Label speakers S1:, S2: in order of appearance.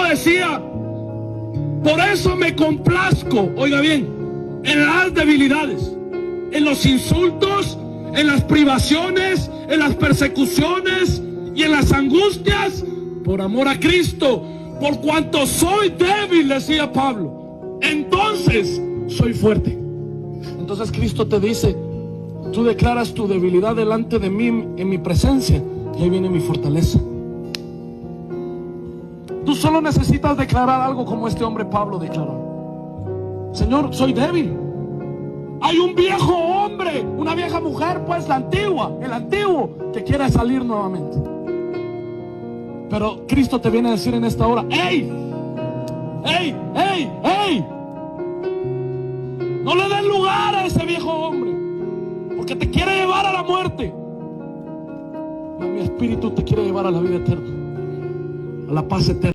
S1: decía: por eso me complazco, oiga bien, en las debilidades, en los insultos, en las privaciones, en las persecuciones y en las angustias, por amor a Cristo. Por cuanto soy débil, decía Pablo, entonces soy fuerte. Entonces Cristo te dice: tú declaras tu debilidad delante de mí en mi presencia, y ahí viene mi fortaleza. Tú solo necesitas declarar algo como este hombre Pablo declaró: Señor, soy débil. Hay un viejo hombre, una vieja mujer, pues la antigua, el antiguo, que quiere salir nuevamente. Pero Cristo te viene a decir en esta hora: ¡Ey! ¡Ey! ¡Ey! ¡Ey! No le des lugar a ese viejo hombre, porque te quiere llevar a la muerte. Mi espíritu te quiere llevar a la vida eterna, a la paz eterna.